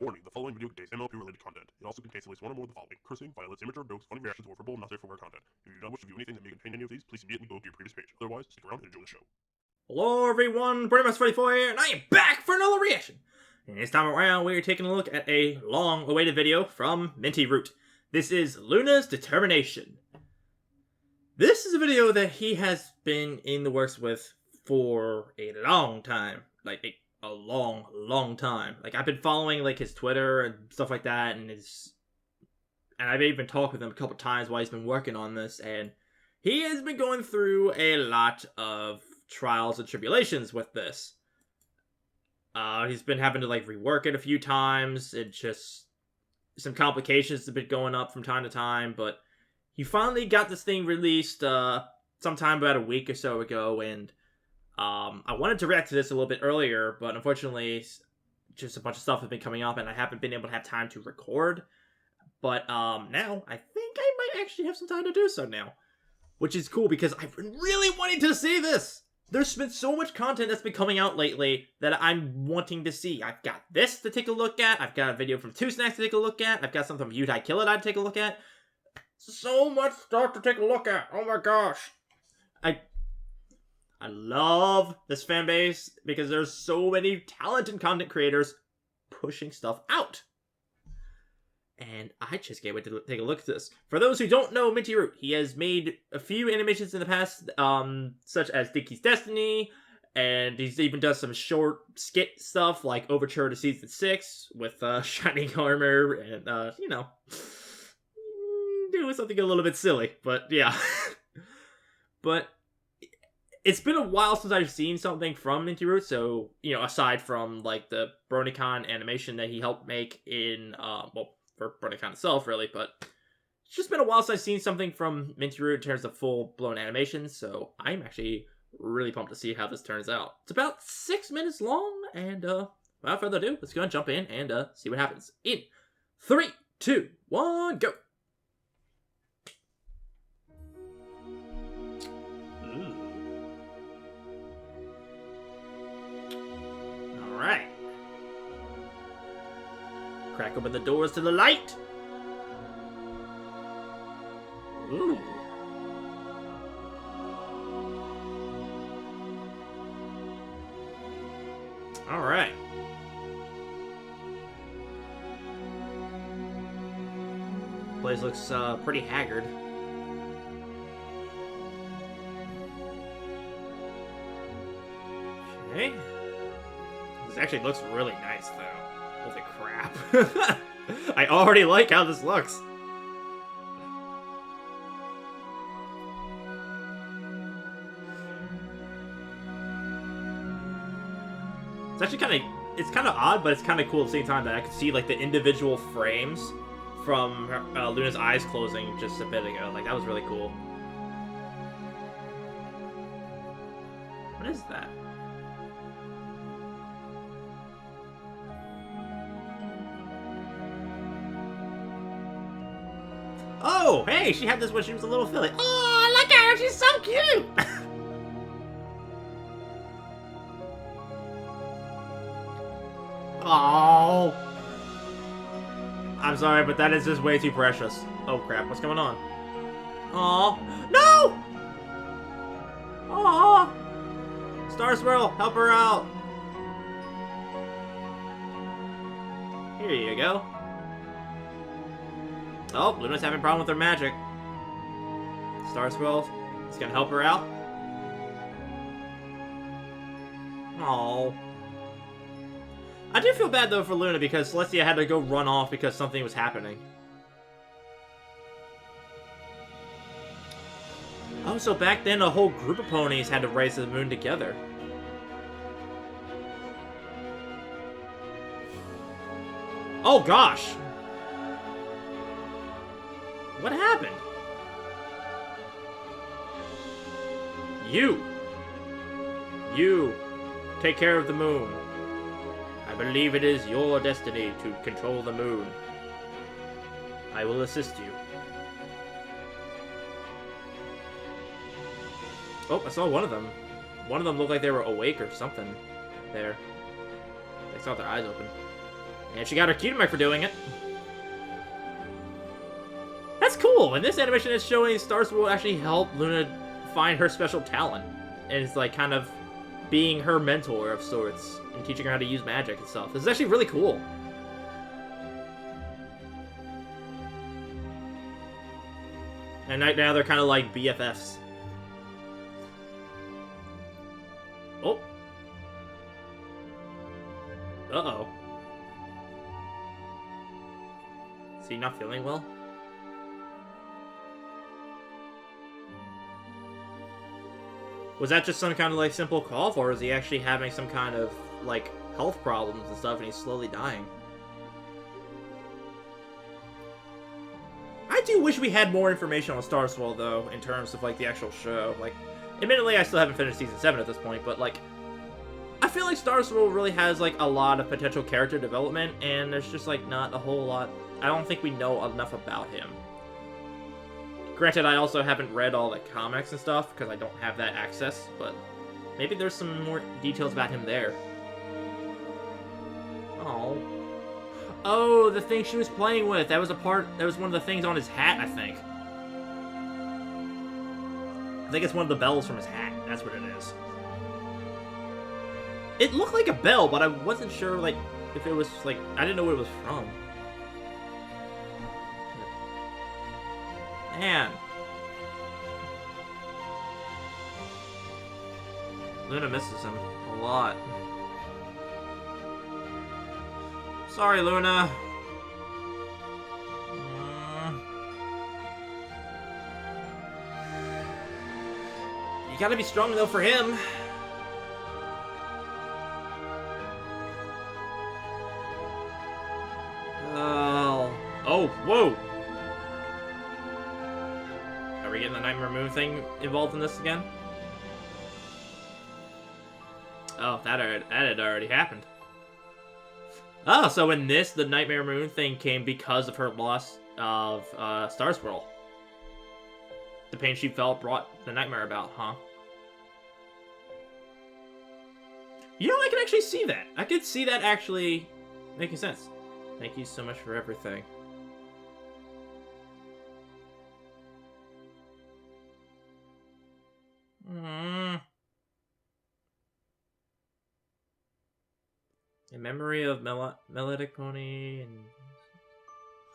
Warning, the following video contains MLP-related content. It also contains at least one or more of the following: cursing, violence, immature jokes, funny reactions, or verbal not safe for work content. If you do not wish to view anything that may contain any of these, please immediately go to your previous page. Otherwise, stick around and enjoy the show. Hello everyone, Brony 44 here, and I am back for another reaction! And this time around, we are taking a look at a long-awaited video from Minty Root. This is Luna's Determination. This is a video that he has been in the works with for a long time. Like, a long time. Like, I've been following, like, his Twitter and stuff like that, and I've even talked with him a couple times while he's been working on this, and he has been going through a lot of trials and tribulations with this. He's been having to, like, rework it a few times. It just... some complications have been going up from time to time, but he finally got this thing released, sometime about a week or so ago, and, I wanted to react to this a little bit earlier, but unfortunately, just a bunch of stuff has been coming up, and I haven't been able to have time to record. But, now, I think I might actually have some time to do so now. Which is cool, because I've been really wanting to see this! There's been so much content that's been coming out lately that I'm wanting to see. I've got this to take a look at. I've got a video from Two Snacks to take a look at. I've got something from Utai Kill It to take a look at. So much stuff to take a look at. Oh my gosh. I love this fan base because there's so many talented content creators pushing stuff out. And I just can't wait to take a look at this. For those who don't know Minty Root, he has made a few animations in the past, such as Dickie's Destiny, and he's even done some short skit stuff like Overture to Season 6 with Shining Armor and, you know, doing something a little bit silly, but yeah. But it's been a while since I've seen something from Minty Root, so, you know, aside from, like, the BronyCon animation that he helped make in, well, for BronyCon itself, really, but it's just been a while since I've seen something from Minty Root in terms of full-blown animation, so I'm actually really pumped to see how this turns out. It's about 6 minutes long, and, without further ado, let's go and jump in and, see what happens. In 3, 2, 1, go! Alright. Crack open the doors to the light. Ooh. Alright. Place looks pretty haggard. Okay. This actually looks really nice, though. Holy crap. I already like how this looks. It's actually it's kind of odd, but it's kind of cool at the same time that I could see, like, the individual frames from Luna's eyes closing just a bit ago. Like, that was really cool. What is that? Oh, hey, she had this when she was a little filly. Oh, look at her, she's so cute! Oh. I'm sorry, but that is just way too precious. Oh crap, what's going on? Oh, no! Oh, Star Swirl, help her out. Here you go. Oh, Luna's having a problem with her magic. Star Swirl is gonna help her out. Oh. I do feel bad though for Luna because Celestia had to go run off because something was happening. Oh, so back then a whole group of ponies had to race to the moon together. Oh gosh! What happened? You take care of the moon. I believe it is your destiny to control the moon. I will assist you. Oh, I saw one of them. One of them looked like they were awake or something. There. They saw their eyes open. And she got her Cutie Mark for doing it. That's cool. And this animation is showing Stars will actually help Luna find her special talent. And it's like kind of being her mentor of sorts and teaching her how to use magic and stuff. This is actually really cool. And right now they're kind of like BFFs. Oh. Uh-oh. Is he not feeling well? Was that just some kind of like simple cough, or is he actually having some kind of like health problems and stuff and he's slowly dying? I do wish we had more information on Star Swirl though, in terms of like the actual show. Like, admittedly I still haven't finished season 7 at this point, but like, I feel like Star Swirl really has like a lot of potential character development, and there's just like not a whole lot. I don't think we know enough about him. Granted, I also haven't read all the comics and stuff, because I don't have that access, but maybe there's some more details about him there. Oh. Oh, the thing she was playing with. That was one of the things on his hat, I think. I think it's one of the bells from his hat. That's what it is. It looked like a bell, but I wasn't sure, like, if it was, like, I didn't know what it was from. Man. Luna misses him a lot. Sorry, Luna. You gotta be strong, though, for him. Oh, whoa! Are we getting the Nightmare Moon thing involved in this again? Oh, that had already happened. Oh, so in this, the Nightmare Moon thing came because of her loss of Star Swirl. The pain she felt brought the nightmare about, huh? You know, I can actually see that. I could see that actually making sense. Thank you so much for everything. In memory of Melodic Pony and...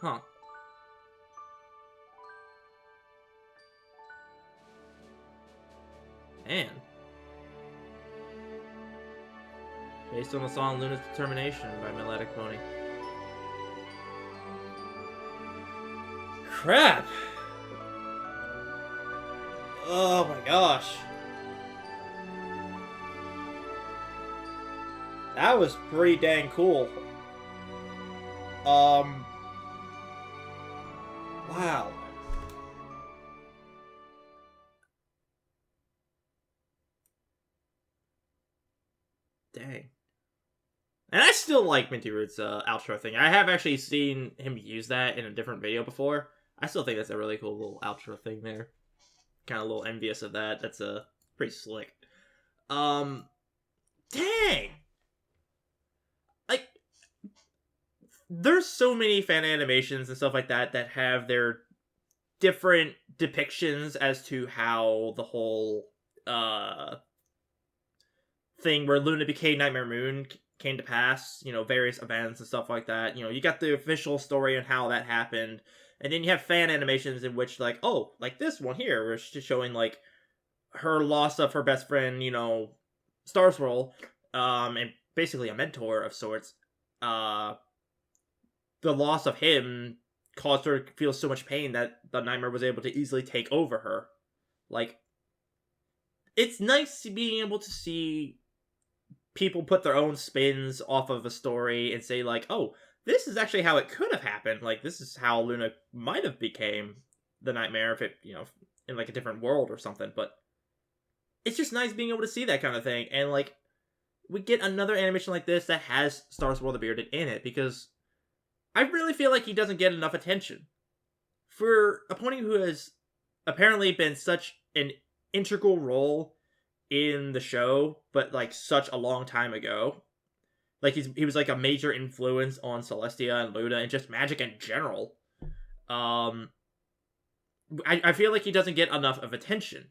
Huh. Man. Based on the song Luna's Determination by Melodic Pony. Crap! Oh my gosh. That was pretty dang cool. Wow. Dang. And I still like Minty Root's outro thing. I have actually seen him use that in a different video before. I still think that's a really cool little outro thing there. Kind of a little envious of that. That's pretty slick. Dang! Like, there's so many fan animations and stuff like that that have their different depictions as to how the whole thing where Luna became Nightmare Moon came to pass, you know, various events and stuff like that. You know, you got the official story on how that happened, and then you have fan animations in which, like, oh, like this one here, where it's just showing, like, her loss of her best friend, you know, Star Swirl, and basically a mentor of sorts. The loss of him caused her to feel so much pain that the nightmare was able to easily take over her. Like, it's nice being able to see people put their own spins off of a story and say, like, oh, this is actually how it could have happened. Like, this is how Luna might have became the nightmare if it, you know, in, like, a different world or something. But it's just nice being able to see that kind of thing. And, like, we get another animation like this that has Star Swirl the Bearded in it, because I really feel like he doesn't get enough attention. For a pony who has apparently been such an integral role in the show, but, like, such a long time ago, Like he was like a major influence on Celestia and Luna and just magic in general. I feel like he doesn't get enough of attention.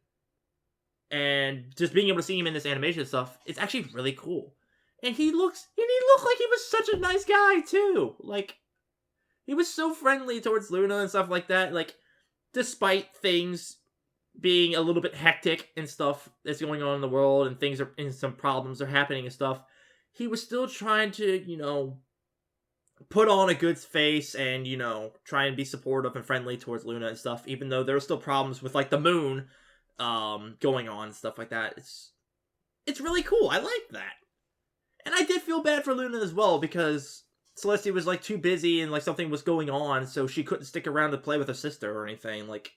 And just being able to see him in this animation stuff, it's actually really cool. And he looked like he was such a nice guy too. Like, he was so friendly towards Luna and stuff like that. Like, despite things being a little bit hectic and stuff that's going on in the world and some problems are happening and stuff, he was still trying to, put on a good face and, try and be supportive and friendly towards Luna and stuff, even though there were still problems with, like, the moon going on and stuff like that. It's really cool. I like that. And I did feel bad for Luna as well, because Celestia was, like, too busy and, like, something was going on, so she couldn't stick around to play with her sister or anything. Like,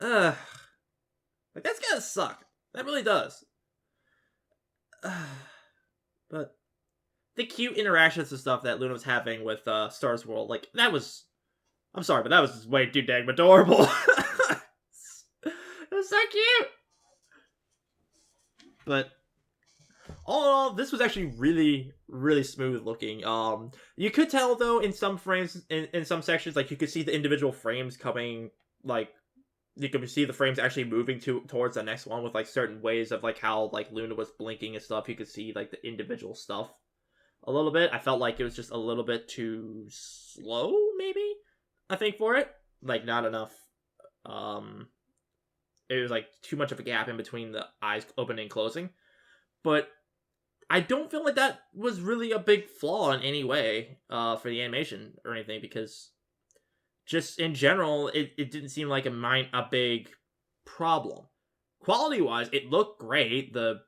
like, that's gotta suck. That really does. But the cute interactions and stuff that Luna was having with Star's World, like, that was... I'm sorry, but that was way too dang adorable. It was so cute! But all in all, this was actually really, really smooth looking. You could tell, though, in some frames, in some sections, like, you could see the individual frames coming, like, you could see the frames actually moving towards the next one with, like, certain ways of, like, how, like, Luna was blinking and stuff. You could see, like, the individual stuff a little bit. I felt like it was just a little bit too slow, maybe, I think, for it. Like, not enough, it was, like, too much of a gap in between the eyes opening and closing. But I don't feel like that was really a big flaw in any way for the animation or anything, because just in general, it didn't seem like a big problem. Quality-wise, it looked great. The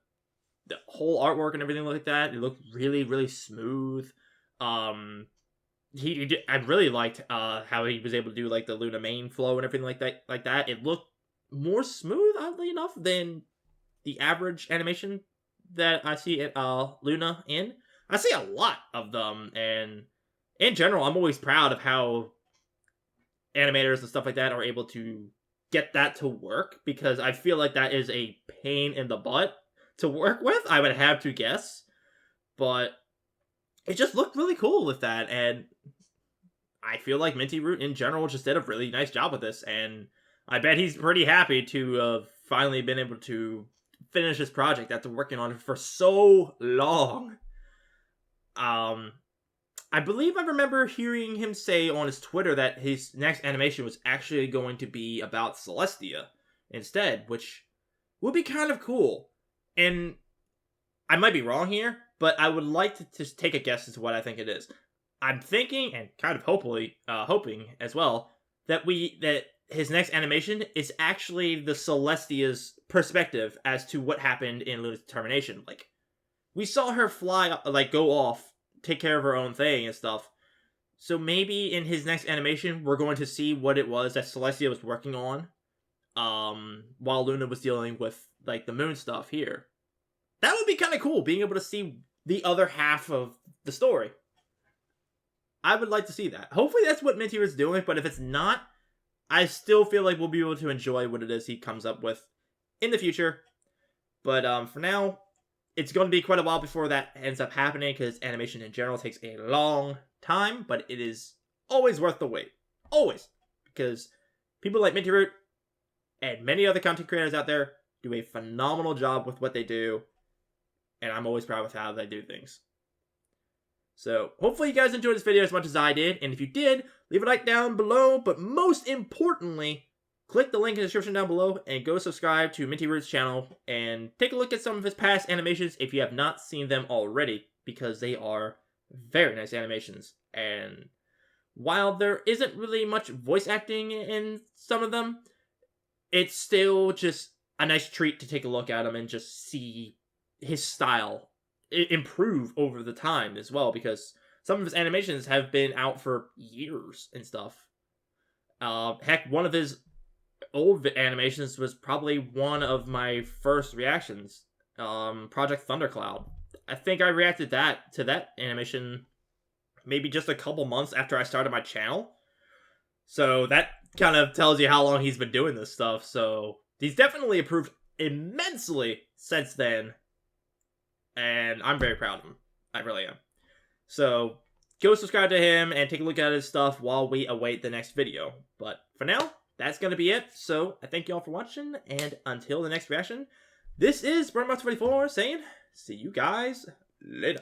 whole artwork and everything like that, it looked really, really smooth. I really liked how he was able to do, like, the Luna main flow and everything like that. It looked more smooth, oddly enough, than the average animation that I see at Luna in. I see a lot of them, and in general, I'm always proud of how animators and stuff like that are able to get that to work, because I feel like that is a pain in the butt to work with, I would have to guess. But it just looked really cool with that, and I feel like Minty Root in general just did a really nice job with this, and I bet he's pretty happy to have finally been able to finish this project after working on it for so long. I believe I remember hearing him say on his Twitter that his next animation was actually going to be about Celestia instead, which would be kind of cool. And I might be wrong here, but I would like to just take a guess as to what I think it is. I'm thinking, and kind of hoping as well, that his next animation is actually the Celestia's perspective as to what happened in Luna's determination. Like, we saw her fly, like, go off, take care of her own thing and stuff. So maybe in his next animation, we're going to see what it was that Celestia was working on, while Luna was dealing with, like, the moon stuff here. That would be kind of cool, being able to see the other half of the story. I would like to see that. Hopefully that's what Minty was doing, but if it's not, I still feel like we'll be able to enjoy what it is he comes up with in the future. But for now, it's going to be quite a while before that ends up happening, because animation in general takes a long time, but it is always worth the wait. Always. Because people like Minty Root and many other content creators out there do a phenomenal job with what they do, and I'm always proud with how they do things. So, hopefully you guys enjoyed this video as much as I did, and if you did, leave a like down below, but most importantly, click the link in the description down below and go subscribe to Minty Root's channel and take a look at some of his past animations if you have not seen them already, because they are very nice animations. And while there isn't really much voice acting in some of them, it's still just a nice treat to take a look at them and just see his style improve over the time as well, because some of his animations have been out for years and stuff. Heck, one of his old animations was probably one of my first reactions. Project Thundercloud. I think I reacted to that animation maybe just a couple months after I started my channel. So that kind of tells you how long he's been doing this stuff. So he's definitely improved immensely since then. And I'm very proud of him. I really am. So go subscribe to him and take a look at his stuff while we await the next video. But for now, that's going to be it. So I thank you all for watching, and until the next reaction, this is Brony24 saying, see you guys later.